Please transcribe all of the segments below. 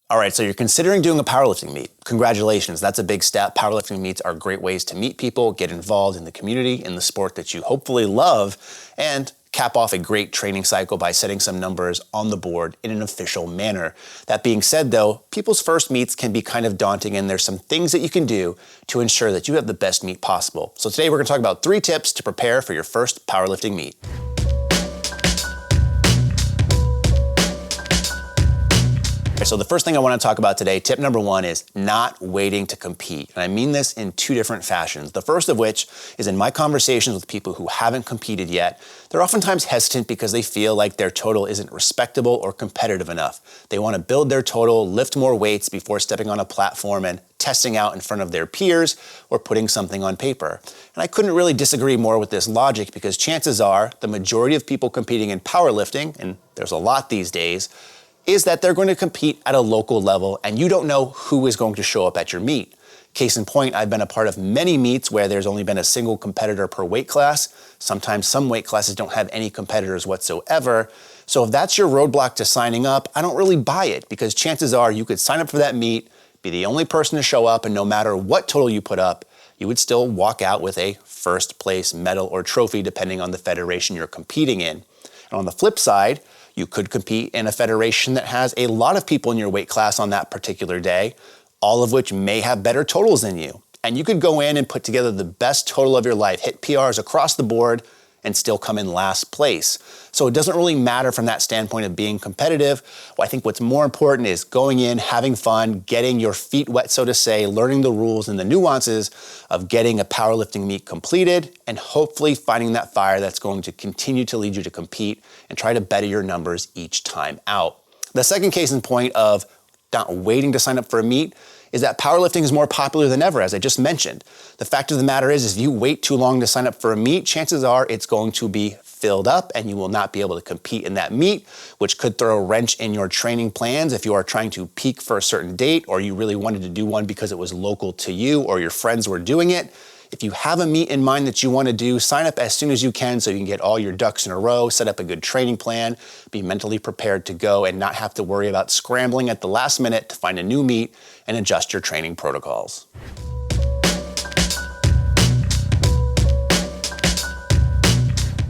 All right, so you're considering doing a powerlifting meet. Congratulations, that's a big step. Powerlifting meets are great ways to meet people, get involved in the community, in the sport that you hopefully love, and cap off a great training cycle by setting some numbers on the board in an official manner. That being said though, people's first meets can be kind of daunting, and there's some things that you can do to ensure that you have the best meet possible. So today we're gonna talk about 3 tips to prepare for your first powerlifting meet. So the first thing I want to talk about today, tip number 1, is not waiting to compete. And I mean this in 2 different fashions. The first of which is in my conversations with people who haven't competed yet. They're oftentimes hesitant because they feel like their total isn't respectable or competitive enough. They want to build their total, lift more weights before stepping on a platform and testing out in front of their peers or putting something on paper. And I couldn't really disagree more with this logic, because chances are the majority of people competing in powerlifting, and there's a lot these days, is that they're going to compete at a local level, and you don't know who is going to show up at your meet. Case in point, I've been a part of many meets where there's only been a single competitor per weight class. Sometimes some weight classes don't have any competitors whatsoever. So if that's your roadblock to signing up, I don't really buy it, because chances are you could sign up for that meet, be the only person to show up, and no matter what total you put up, you would still walk out with a first place medal or trophy, depending on the federation you're competing in. And on the flip side, you could compete in a federation that has a lot of people in your weight class on that particular day, all of which may have better totals than you. And you could go in and put together the best total of your life, hit PRs across the board, and still come in last place. So it doesn't really matter from that standpoint of being competitive. Well, I think what's more important is going in, having fun, getting your feet wet, so to say, learning the rules and the nuances of getting a powerlifting meet completed, and hopefully finding that fire that's going to continue to lead you to compete and try to better your numbers each time out. The second case in point of not waiting to sign up for a meet is that powerlifting is more popular than ever, as I just mentioned. The fact of the matter is if you wait too long to sign up for a meet, chances are it's going to be filled up and you will not be able to compete in that meet, which could throw a wrench in your training plans if you are trying to peak for a certain date, or you really wanted to do one because it was local to you or your friends were doing it. If you have a meet in mind that you want to do, sign up as soon as you can so you can get all your ducks in a row, set up a good training plan, be mentally prepared to go, and not have to worry about scrambling at the last minute to find a new meet and adjust your training protocols.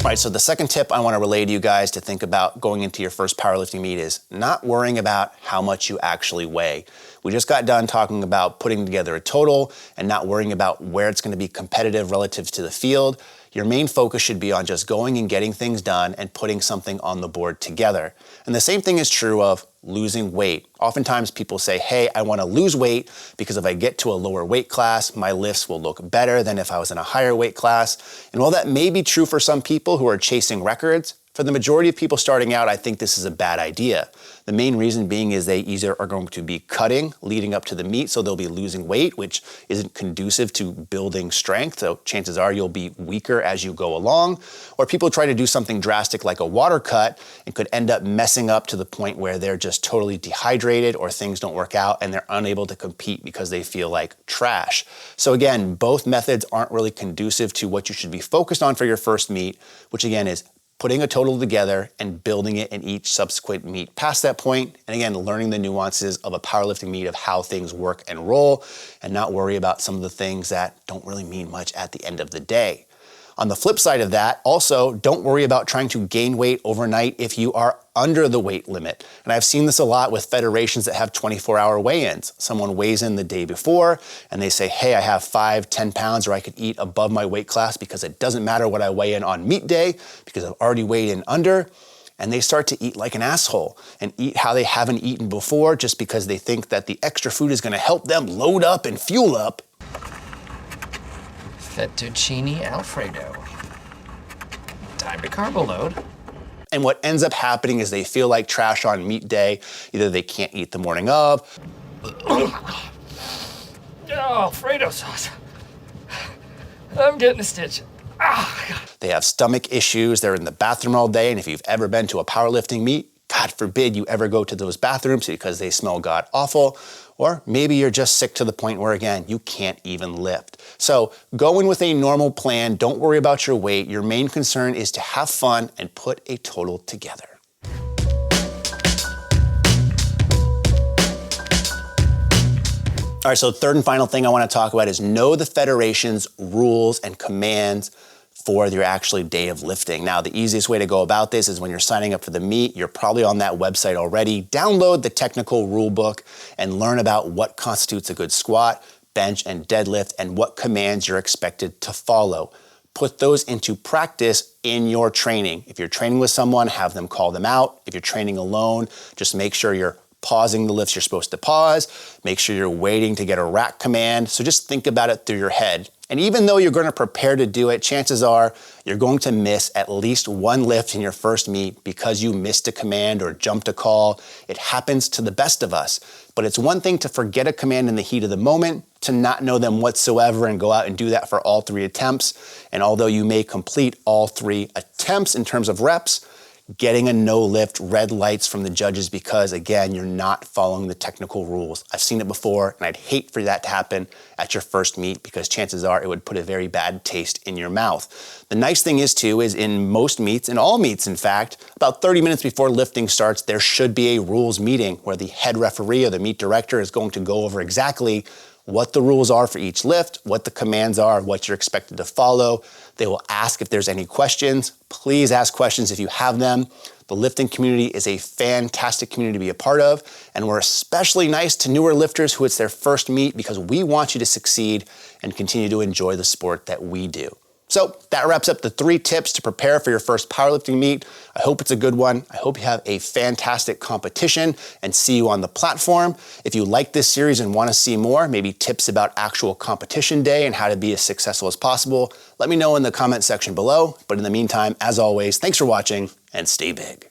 All right, so the second tip I want to relay to you guys to think about going into your first powerlifting meet is not worrying about how much you actually weigh. We just got done talking about putting together a total and not worrying about where it's going to be competitive relative to the field. Your main focus should be on just going and getting things done and putting something on the board together. And the same thing is true of losing weight. Oftentimes people say, hey, I want to lose weight because if I get to a lower weight class, my lifts will look better than if I was in a higher weight class. And while that may be true for some people who are chasing records, for the majority of people starting out, I think this is a bad idea. The main reason being is they either are going to be cutting leading up to the meet, so they'll be losing weight, which isn't conducive to building strength. So chances are you'll be weaker as you go along. Or people try to do something drastic like a water cut and could end up messing up to the point where they're just totally dehydrated or things don't work out and they're unable to compete because they feel like trash. So again, both methods aren't really conducive to what you should be focused on for your first meet, which again is putting a total together and building it in each subsequent meet past that point. And again, learning the nuances of a powerlifting meet of how things work and roll, and not worry about some of the things that don't really mean much at the end of the day. On the flip side of that, also, don't worry about trying to gain weight overnight if you are under the weight limit. And I've seen this a lot with federations that have 24-hour weigh-ins. Someone weighs in the day before and they say, hey, I have 5-10 pounds, or I could eat above my weight class because it doesn't matter what I weigh in on meet day because I've already weighed in under. And they start to eat like an asshole and eat how they haven't eaten before just because they think that the extra food is gonna help them load up and fuel up. Fettuccine Alfredo. Time to carbo load. And what ends up happening is they feel like trash on meet day. Either they can't eat the morning of. Oh, Alfredo sauce. I'm getting a stitch. They have stomach issues. They're in the bathroom all day. And if you've ever been to a powerlifting meet, God forbid you ever go to those bathrooms because they smell god awful. Or maybe you're just sick to the point where, again, you can't even lift. So go in with a normal plan. Don't worry about your weight. Your main concern is to have fun and put a total together. All right, so third and final thing I want to talk about is know the federation's rules and commands for your actually day of lifting. Now, the easiest way to go about this is when you're signing up for the meet, you're probably on that website already. Download the technical rule book and learn about what constitutes a good squat, bench, and deadlift, and what commands you're expected to follow. Put those into practice in your training. If you're training with someone, have them call them out. If you're training alone, just make sure you're pausing the lifts you're supposed to pause. Make sure you're waiting to get a rack command. So just think about it through your head. And even though you're going to prepare to do it, chances are you're going to miss at least one lift in your first meet because you missed a command or jumped a call. It happens to the best of us. But it's one thing to forget a command in the heat of the moment, to not know them whatsoever and go out and do that for all 3 attempts. And although you may complete all 3 attempts in terms of reps, getting a no lift, red lights from the judges because, again, you're not following the technical rules. I've seen it before, and I'd hate for that to happen at your first meet because chances are it would put a very bad taste in your mouth. The nice thing is, too, is in most meets, in all meets, in fact, about 30 minutes before lifting starts, there should be a rules meeting where the head referee or the meet director is going to go over exactly what the rules are for each lift, what the commands are, what you're expected to follow. They will ask if there's any questions. Please ask questions if you have them. The lifting community is a fantastic community to be a part of, and we're especially nice to newer lifters who it's their first meet because we want you to succeed and continue to enjoy the sport that we do. So that wraps up the 3 tips to prepare for your first powerlifting meet. I hope it's a good one. I hope you have a fantastic competition and see you on the platform. If you like this series and want to see more, maybe tips about actual competition day and how to be as successful as possible, let me know in the comment section below. But in the meantime, as always, thanks for watching and stay big.